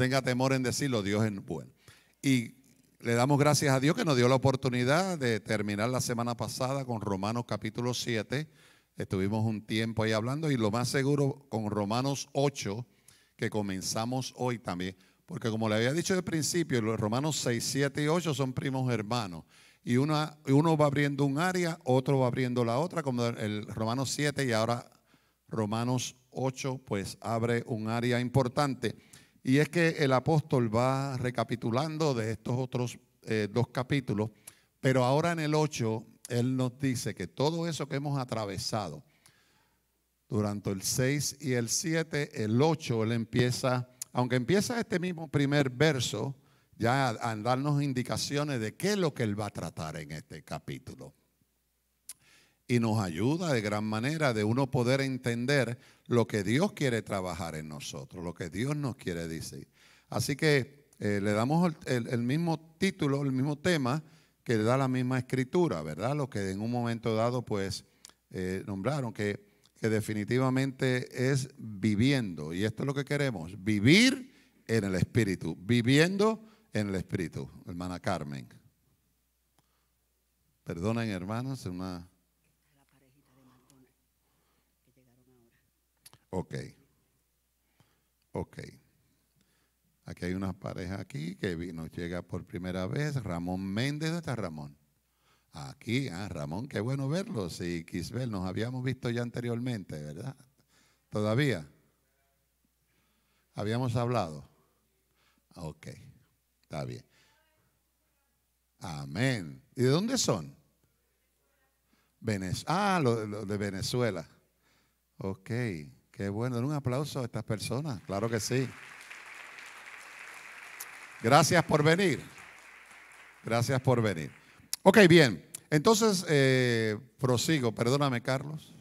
tenga temor en decirlo, Dios es bueno. Y le damos gracias a Dios que nos dio la oportunidad de terminar la semana pasada con Romanos capítulo 7. Estuvimos un tiempo ahí hablando y lo más seguro con Romanos 8, que comenzamos hoy también. Porque como le había dicho al principio, los Romanos 6, 7 y 8 son primos hermanos. Y uno va abriendo un área, otro va abriendo la otra, como el Romanos 7 y ahora Romanos 8, pues abre un área importante. Y es que el apóstol va recapitulando de estos otros dos capítulos, pero ahora en el 8, él nos dice que todo eso que hemos atravesado durante el 6 y el 7, el 8, él empieza, aunque empieza este mismo primer verso, ya a darnos indicaciones de qué es lo que él va a tratar en este capítulo. Y nos ayuda de gran manera de uno poder entender lo que Dios quiere trabajar en nosotros, lo que Dios nos quiere decir. Así que le damos el mismo título, el mismo tema que le da la misma escritura, ¿verdad? Lo que en un momento dado pues nombraron que definitivamente es viviendo. Y esto es lo que queremos, vivir en el Espíritu, viviendo en el Espíritu. Hermana Carmen. Perdonen, hermanos, una... Ok. Aquí hay una pareja aquí que nos llega por primera vez. Ramón Méndez, ¿dónde está Ramón? Aquí, Ramón, qué bueno verlo. Sí, Quisbel, nos habíamos visto ya anteriormente, ¿verdad? ¿Todavía? ¿Habíamos hablado? Ok, está bien. Amén. ¿Y de dónde son? Lo de Venezuela. Ok, qué bueno. Un aplauso a estas personas, claro que sí. Gracias por venir. Gracias por venir. Ok, bien. Entonces, prosigo. Perdóname, Carlos.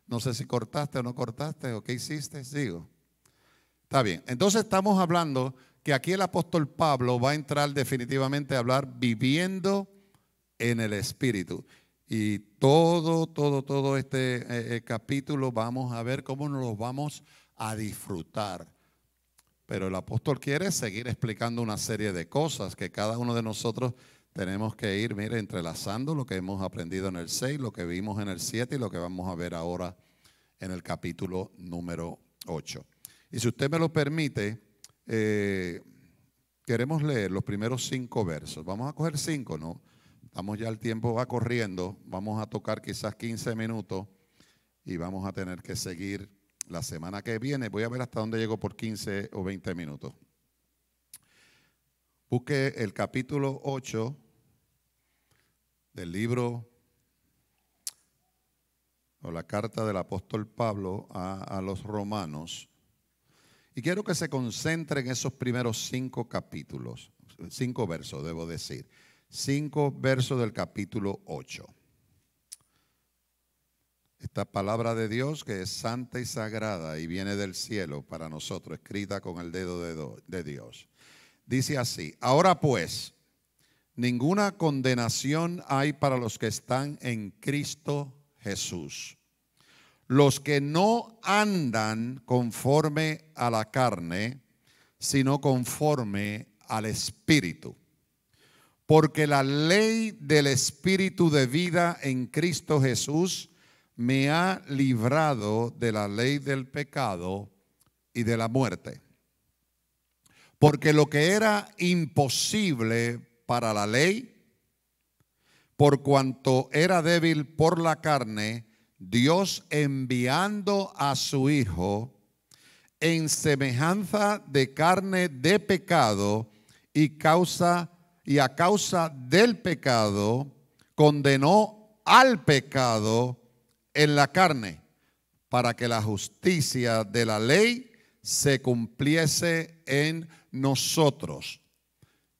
No sé si cortaste o no cortaste o qué hiciste. Sigo. Está bien. Entonces estamos hablando que aquí el apóstol Pablo va a entrar definitivamente a hablar viviendo en el Espíritu. Y todo este capítulo vamos a ver cómo nos lo vamos a disfrutar. Pero el apóstol quiere seguir explicando una serie de cosas que cada uno de nosotros tenemos que ir, mire, entrelazando lo que hemos aprendido en el 6, lo que vimos en el 7 y lo que vamos a ver ahora en el capítulo número 8. Y si usted me lo permite, queremos leer los primeros 5 versos. Vamos a coger 5, ¿no? Estamos ya, el tiempo va corriendo, vamos a tocar quizás 15 minutos y vamos a tener que seguir la semana que viene. Voy a ver hasta dónde llego por 15 o 20 minutos. Busque el capítulo 8 del libro o la carta del apóstol Pablo a los romanos. Y quiero que se concentre en esos primeros 5 capítulos, 5 versos, debo decir. 5 versos del capítulo 8. Esta palabra de Dios que es santa y sagrada y viene del cielo para nosotros, escrita con el dedo de Dios. Dice así: ahora pues, ninguna condenación hay para los que están en Cristo Jesús. Los que no andan conforme a la carne, sino conforme al Espíritu. Porque la ley del Espíritu de vida en Cristo Jesús me ha librado de la ley del pecado y de la muerte. Porque lo que era imposible para la ley, por cuanto era débil por la carne, Dios enviando a su Hijo en semejanza de carne de pecado y a causa del pecado, condenó al pecado en la carne, para que la justicia de la ley se cumpliese en nosotros,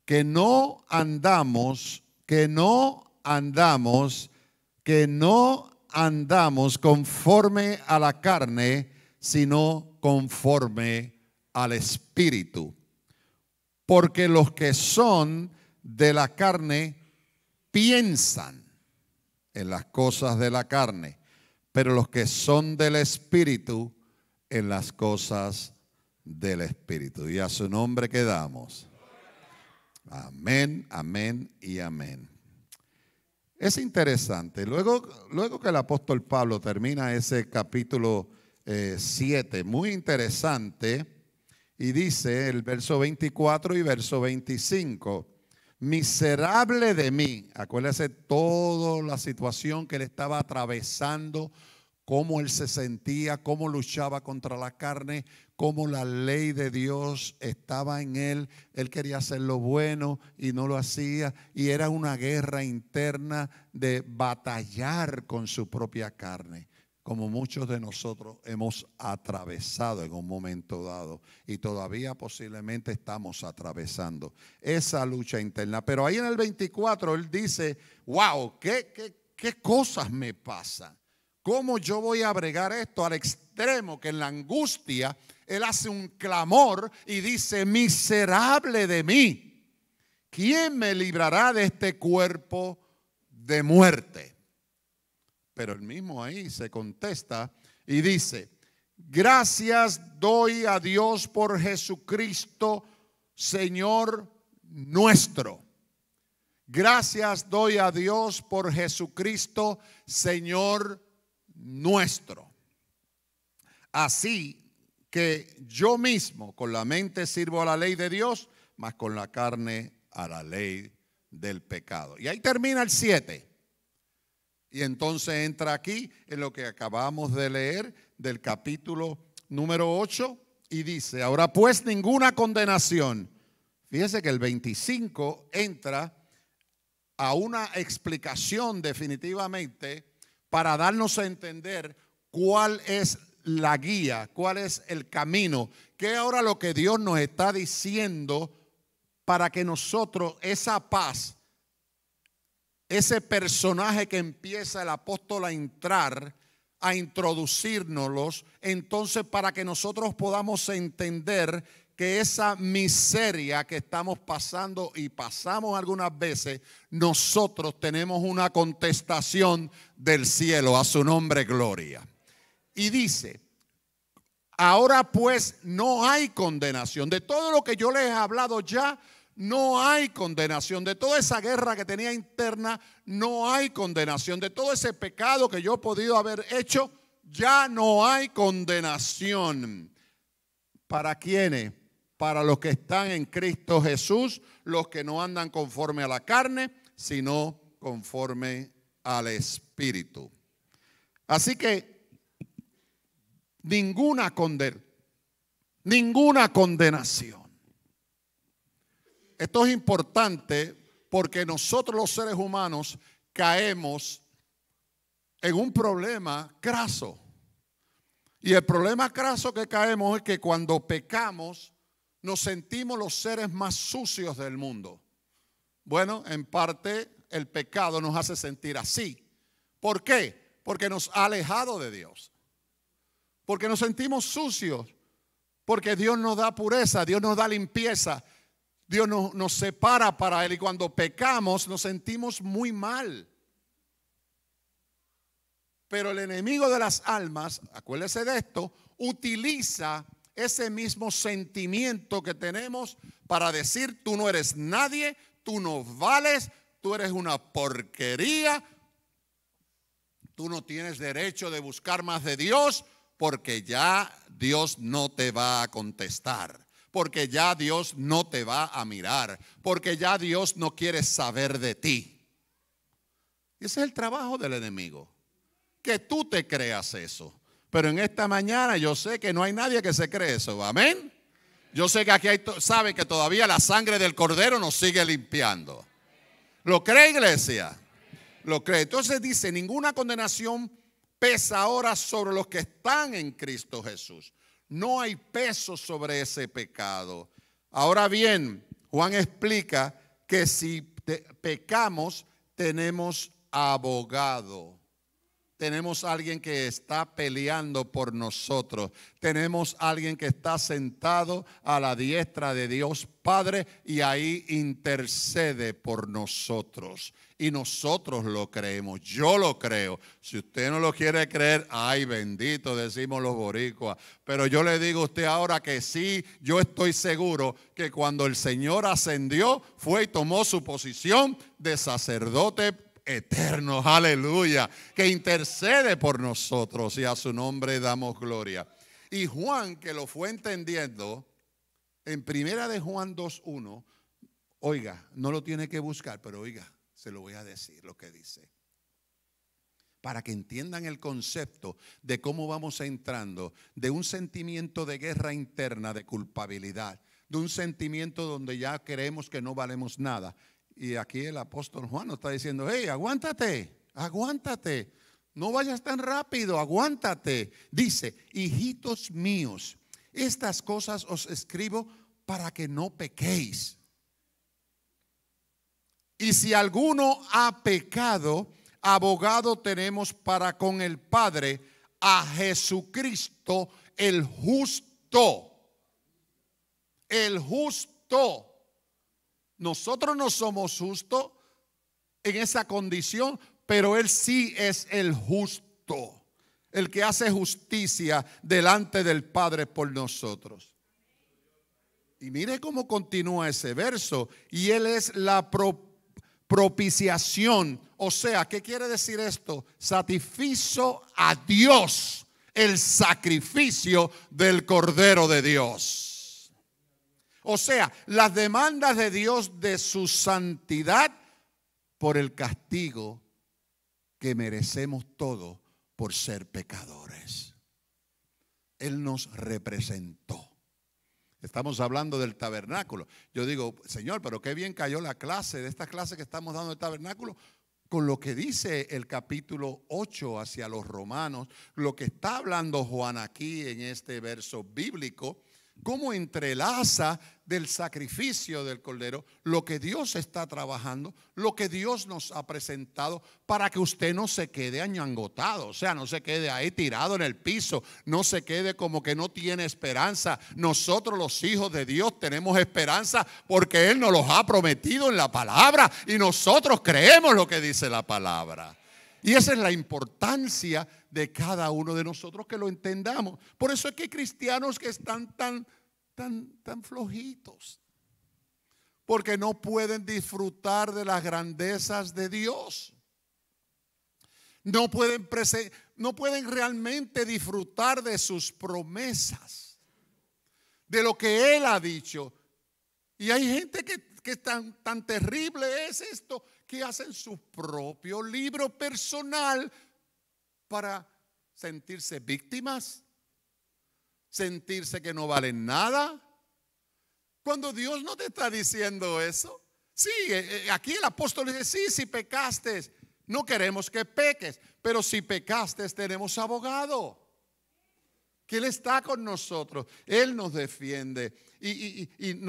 que no andamos conforme a la carne, sino conforme al Espíritu. Porque los que son de la carne piensan en las cosas de la carne, pero los que son del Espíritu en las cosas del Espíritu. Y a su nombre quedamos. Amén, amén y amén. Es interesante. Luego que el apóstol Pablo termina ese capítulo 7, muy interesante, y dice el verso 24 y verso 25, miserable de mí. Acuérdese toda la situación que él estaba atravesando, cómo él se sentía, cómo luchaba contra la carne, cómo la ley de Dios estaba en él. Él quería hacer lo bueno y no lo hacía. Y era una guerra interna de batallar con su propia carne, como muchos de nosotros hemos atravesado en un momento dado y todavía posiblemente estamos atravesando esa lucha interna. Pero ahí en el 24 él dice, wow, ¿qué cosas me pasan? ¿Cómo yo voy a bregar esto al extremo que en la angustia él hace un clamor y dice, miserable de mí, ¿quién me librará de este cuerpo de muerte? Pero él mismo ahí se contesta y dice, gracias doy a Dios por Jesucristo, Señor nuestro. Gracias doy a Dios por Jesucristo, Señor nuestro. Así que yo mismo con la mente sirvo a la ley de Dios, mas con la carne a la ley del pecado. Y ahí termina el 7. Y entonces entra aquí en lo que acabamos de leer del capítulo número 8 y dice, ahora pues ninguna condenación. Fíjese que el 25 entra a una explicación definitivamente para darnos a entender cuál es la guía, cuál es el camino, que ahora lo que Dios nos está diciendo para que nosotros esa paz, ese personaje que empieza el apóstol a entrar, a introducírnoslos, entonces para que nosotros podamos entender que esa miseria que estamos pasando y pasamos algunas veces, nosotros tenemos una contestación del cielo, a su nombre gloria. Y dice, ahora pues no hay condenación. De todo lo que yo les he hablado ya, no hay condenación. De toda esa guerra que tenía interna, no hay condenación. De todo ese pecado que yo he podido haber hecho, ya no hay condenación. ¿Para quiénes? Para los que están en Cristo Jesús, los que no andan conforme a la carne, sino conforme al Espíritu. Así que ninguna condenación. Esto es importante porque nosotros los seres humanos caemos en un problema craso. Y el problema craso que caemos es que cuando pecamos nos sentimos los seres más sucios del mundo. Bueno, en parte el pecado nos hace sentir así. ¿Por qué? Porque nos ha alejado de Dios. Porque nos sentimos sucios. Porque Dios nos da pureza, Dios nos da limpieza. Dios nos separa para Él y cuando pecamos nos sentimos muy mal. Pero el enemigo de las almas, acuérdese de esto, utiliza ese mismo sentimiento que tenemos para decir tú no eres nadie, tú no vales, tú eres una porquería, tú no tienes derecho de buscar más de Dios porque ya Dios no te va a contestar. Porque ya Dios no te va a mirar. Porque ya Dios no quiere saber de ti. Ese es el trabajo del enemigo. Que tú te creas eso. Pero en esta mañana yo sé que no hay nadie que se cree eso. Amén. Yo sé que aquí sabe que todavía la sangre del Cordero nos sigue limpiando. ¿Lo cree, iglesia? Lo cree. Entonces dice, ninguna condenación pesa ahora sobre los que están en Cristo Jesús. No hay peso sobre ese pecado. Ahora bien, Juan explica que si pecamos, tenemos abogado. tenemos alguien que está peleando por nosotros. Tenemos alguien que está sentado a la diestra de Dios Padre y ahí intercede por nosotros. Y nosotros lo creemos, yo lo creo. Si usted no lo quiere creer, ay bendito, decimos los boricuas. Pero yo le digo a usted ahora que sí, yo estoy seguro que cuando el Señor ascendió, fue y tomó su posición de sacerdote eterno, aleluya, que intercede por nosotros y a su nombre damos gloria. Y Juan, que lo fue entendiendo, en primera de Juan 2:1, oiga, no lo tiene que buscar, pero oiga, se lo voy a decir lo que dice. Para que entiendan el concepto de cómo vamos entrando de un sentimiento de guerra interna, de culpabilidad, de un sentimiento donde ya creemos que no valemos nada. Y aquí el apóstol Juan nos está diciendo, hey, aguántate, aguántate, no vayas tan rápido, aguántate. Dice, hijitos míos, estas cosas os escribo para que no pequéis. Y si alguno ha pecado, abogado tenemos para con el Padre, a Jesucristo el justo. El justo. Nosotros no somos justos en esa condición, pero Él sí es el justo, el que hace justicia delante del Padre por nosotros. Y mire cómo continúa ese verso. Y Él es la propiciación. O sea, ¿qué quiere decir esto? Satisfizo a Dios el sacrificio del Cordero de Dios. O sea, las demandas de Dios de su santidad por el castigo que merecemos todos por ser pecadores. Él nos representó. Estamos hablando del tabernáculo. Yo digo, Señor, pero qué bien cayó la clase, de esta clase que estamos dando del tabernáculo, con lo que dice el capítulo 8 hacia los romanos, lo que está hablando Juan aquí en este verso bíblico, cómo entrelaza del sacrificio del Cordero lo que Dios está trabajando, lo que Dios nos ha presentado para que usted no se quede añangotado, o sea, no se quede ahí tirado en el piso, no se quede como que no tiene esperanza. Nosotros los hijos de Dios tenemos esperanza porque Él nos los ha prometido en la palabra y nosotros creemos lo que dice la palabra. Y esa es la importancia de cada uno de nosotros, que lo entendamos. Por eso es que hay cristianos que están tan flojitos, porque no pueden disfrutar de las grandezas de Dios. No pueden realmente disfrutar de sus promesas, de lo que Él ha dicho. Y hay gente que tan terrible es esto, que hacen su propio libro personal para sentirse víctimas, sentirse que no valen nada, cuando Dios no te está diciendo eso. Sí, aquí el apóstol dice, sí, si pecaste, no queremos que peques, pero si pecaste tenemos abogado, que Él está con nosotros, Él nos defiende. Y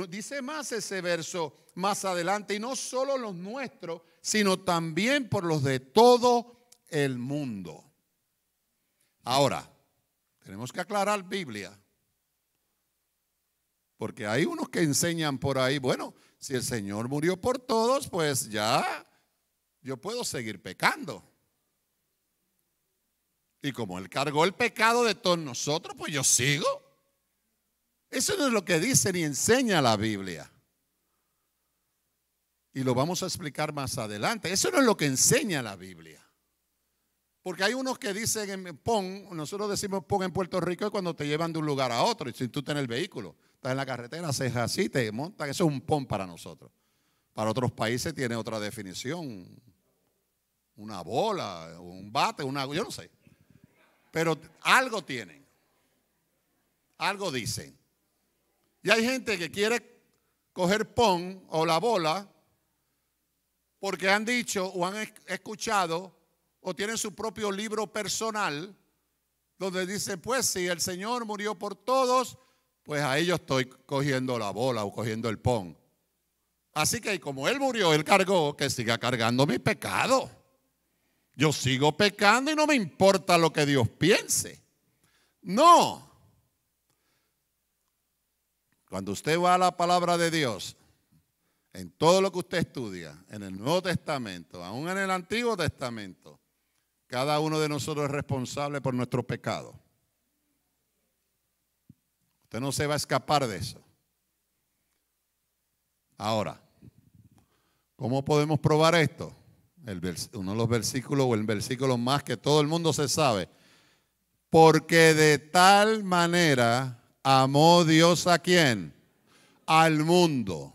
dice más ese verso más adelante, y no solo los nuestros, sino también por los de todo el mundo. Ahora, tenemos que aclarar Biblia, porque hay unos que enseñan por ahí, bueno, si el Señor murió por todos, pues ya yo puedo seguir pecando. Y como Él cargó el pecado de todos nosotros, pues yo sigo. Eso no es lo que dice ni enseña la Biblia. Y lo vamos a explicar más adelante. Eso no es lo que enseña la Biblia. Porque hay unos que dicen pon, nosotros decimos pon en Puerto Rico, es cuando te llevan de un lugar a otro. Y si tú estás en el vehículo, estás en la carretera, haces así, te montan. Eso es un pon para nosotros. Para otros países tiene otra definición. Una bola, un bate, yo no sé. Pero algo tienen. Algo dicen. Y hay gente que quiere coger pon o la bola porque han dicho o han escuchado o tienen su propio libro personal donde dicen, pues si el Señor murió por todos, pues ahí yo estoy cogiendo la bola o cogiendo el pon. Así que como Él murió, Él cargó, que siga cargando mi pecado. Yo sigo pecando y no me importa lo que Dios piense. No. Cuando usted va a la palabra de Dios, en todo lo que usted estudia, en el Nuevo Testamento, aún en el Antiguo Testamento, cada uno de nosotros es responsable por nuestro pecado. Usted no se va a escapar de eso. Ahora, ¿cómo podemos probar esto? Uno de los versículos o el versículo más que todo el mundo se sabe. Porque de tal manera amó Dios ¿a quién? Al mundo.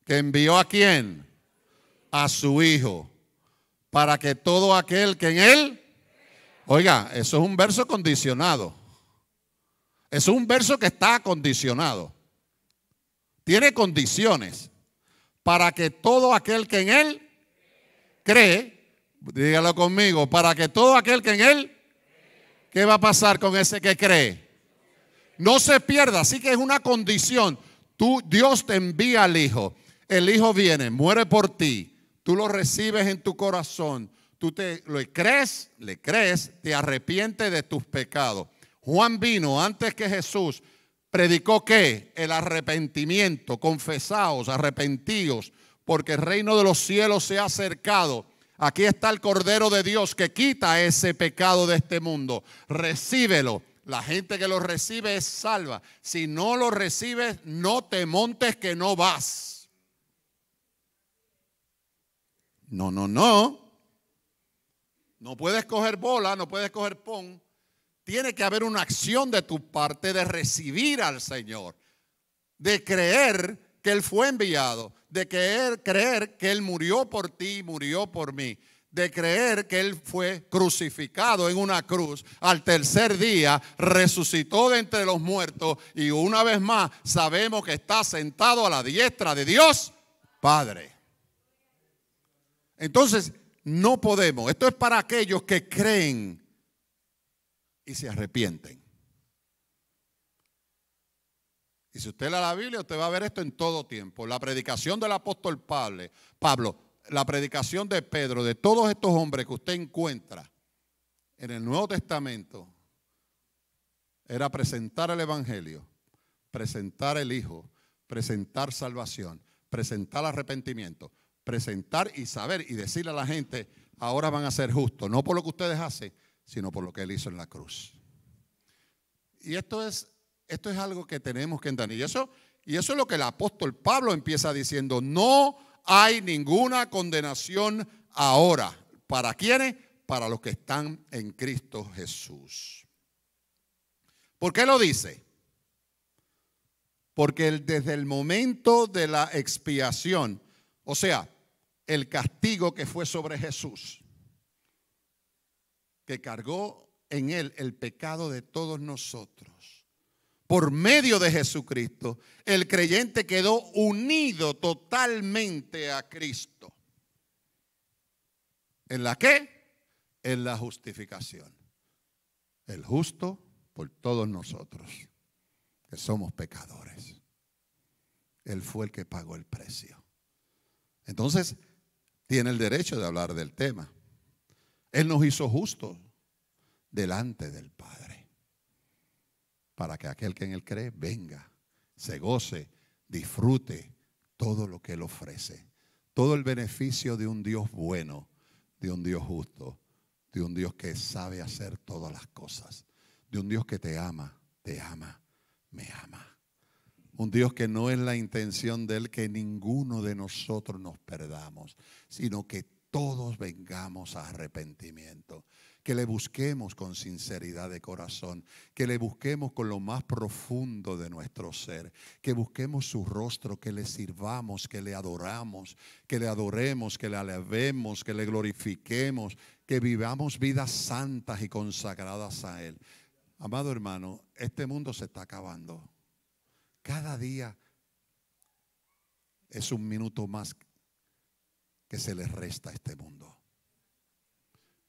¿Que envió a quién? A su Hijo. Para que todo aquel que en Él... Oiga, eso es un verso condicionado. Eso es un verso que está condicionado. Tiene condiciones. Para que todo aquel que en Él cree, dígalo conmigo, para que todo aquel que en Él, ¿qué va a pasar con ese que cree? No se pierda, así que es una condición. Dios te envía al Hijo. El Hijo viene, muere por ti. Tú lo recibes en tu corazón. Tú le crees, te arrepientes de tus pecados. Juan vino antes que Jesús. Predicó ¿qué? El arrepentimiento. Confesaos, arrepentíos, porque el reino de los cielos se ha acercado. Aquí está el Cordero de Dios que quita ese pecado de este mundo. Recíbelo. La gente que lo recibe es salva. Si no lo recibes, no te montes que no vas. No. No puedes coger bola, no puedes coger pon. Tiene que haber una acción de tu parte de recibir al Señor. De creer que Él fue enviado. De creer que Él murió por ti, murió por mí. De creer que Él fue crucificado en una cruz, al tercer día resucitó de entre los muertos y una vez más sabemos que está sentado a la diestra de Dios Padre. Entonces no podemos, esto es para aquellos que creen y se arrepienten. Y si usted lee la Biblia, usted va a ver esto en todo tiempo. La predicación del apóstol Pablo, la predicación de Pedro, de todos estos hombres que usted encuentra en el Nuevo Testamento, era presentar el Evangelio, presentar el Hijo, presentar salvación, presentar arrepentimiento, presentar y saber y decirle a la gente, ahora van a ser justos, no por lo que ustedes hacen, sino por lo que Él hizo en la cruz. Y esto es algo que tenemos que entender. Y eso es lo que el apóstol Pablo empieza diciendo, no hay ninguna condenación ahora. ¿Para quiénes? Para los que están en Cristo Jesús. ¿Por qué lo dice? Porque desde el momento de la expiación, o sea, el castigo que fue sobre Jesús, que cargó en Él el pecado de todos nosotros, por medio de Jesucristo, el creyente quedó unido totalmente a Cristo. ¿En la qué? En la justificación. El justo por todos nosotros, que somos pecadores. Él fue el que pagó el precio. Entonces, tiene el derecho de hablar del tema. Él nos hizo justos delante del Padre, para que aquel que en Él cree venga, se goce, disfrute todo lo que Él ofrece. Todo el beneficio de un Dios bueno, de un Dios justo, de un Dios que sabe hacer todas las cosas, de un Dios que te ama, me ama. Un Dios que no es la intención de Él que ninguno de nosotros nos perdamos, sino que todos vengamos a arrepentimiento. Que le busquemos con sinceridad de corazón, que le busquemos con lo más profundo de nuestro ser, que busquemos su rostro, que le sirvamos, que le adoramos, que le adoremos, que le alabemos, que le glorifiquemos, que vivamos vidas santas y consagradas a Él. Amado hermano, este mundo se está acabando. Cada día es un minuto más que se le resta a este mundo.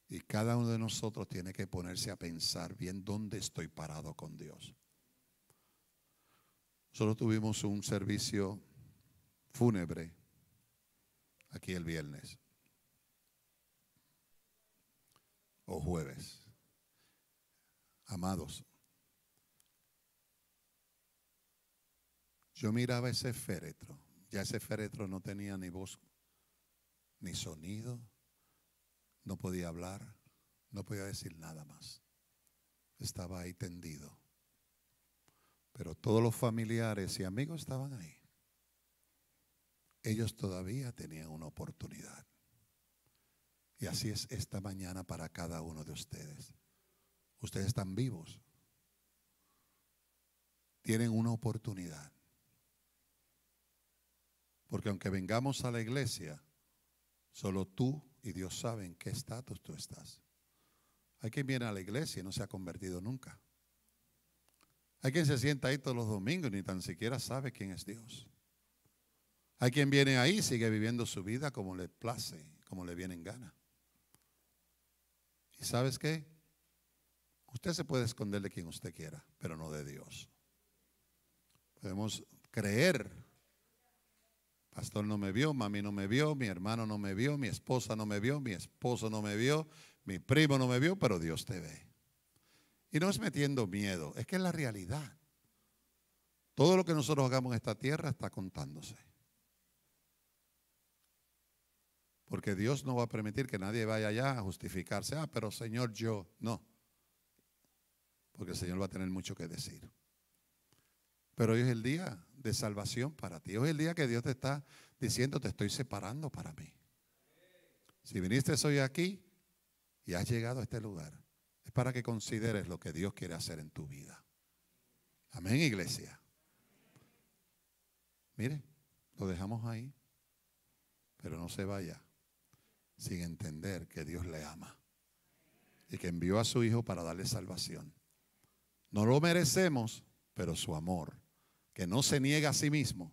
Y cada uno de nosotros tiene que ponerse a pensar bien dónde estoy parado con Dios. Nosotros tuvimos un servicio fúnebre aquí el viernes. o jueves. Amados, yo miraba ese féretro. Ya ese féretro no tenía ni voz, ni sonido, no podía hablar, no podía decir nada más. Estaba ahí tendido. Pero todos los familiares y amigos estaban ahí. Ellos todavía tenían una oportunidad. Y así es esta mañana para cada uno de ustedes. Ustedes están vivos. Tienen una oportunidad. Porque aunque vengamos a la iglesia, solo tú y Dios saben en qué estatus tú estás. Hay quien viene a la iglesia y no se ha convertido nunca. Hay quien se sienta ahí todos los domingos y ni tan siquiera sabe quién es Dios. Hay quien viene ahí y sigue viviendo su vida como le place, como le viene en gana. ¿Y sabes qué? Usted se puede esconder de quien usted quiera, pero no de Dios. Podemos creer. Pastor no me vio, mami no me vio, mi hermano no me vio, mi esposa no me vio, mi esposo no me vio, mi primo no me vio, pero Dios te ve. Y no es metiendo miedo, es que es la realidad. Todo lo que nosotros hagamos en esta tierra está contándose. Porque Dios no va a permitir que nadie vaya allá a justificarse. Pero Señor, yo. No. Porque el Señor va a tener mucho que decir. Pero hoy es el día de salvación para ti. Hoy es el día que Dios te está diciendo, te estoy separando para mí. Si viniste hoy aquí y has llegado a este lugar, es para que consideres lo que Dios quiere hacer en tu vida. Amén, iglesia. Mire, lo dejamos ahí, pero no se vaya sin entender que Dios le ama y que envió a su Hijo para darle salvación. No lo merecemos, pero su amor, que no se niega a sí mismo,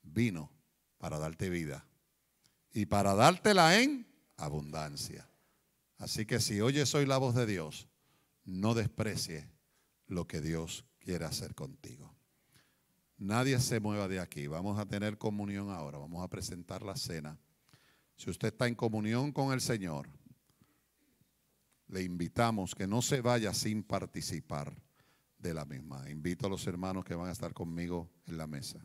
vino para darte vida y para dártela en abundancia. Así que si oyes hoy la voz de Dios, no desprecies lo que Dios quiere hacer contigo. Nadie se mueva de aquí. Vamos a tener comunión ahora. Vamos a presentar la cena. Si usted está en comunión con el Señor, le invitamos que no se vaya sin participar de la misma. Invito a los hermanos que van a estar conmigo en la mesa.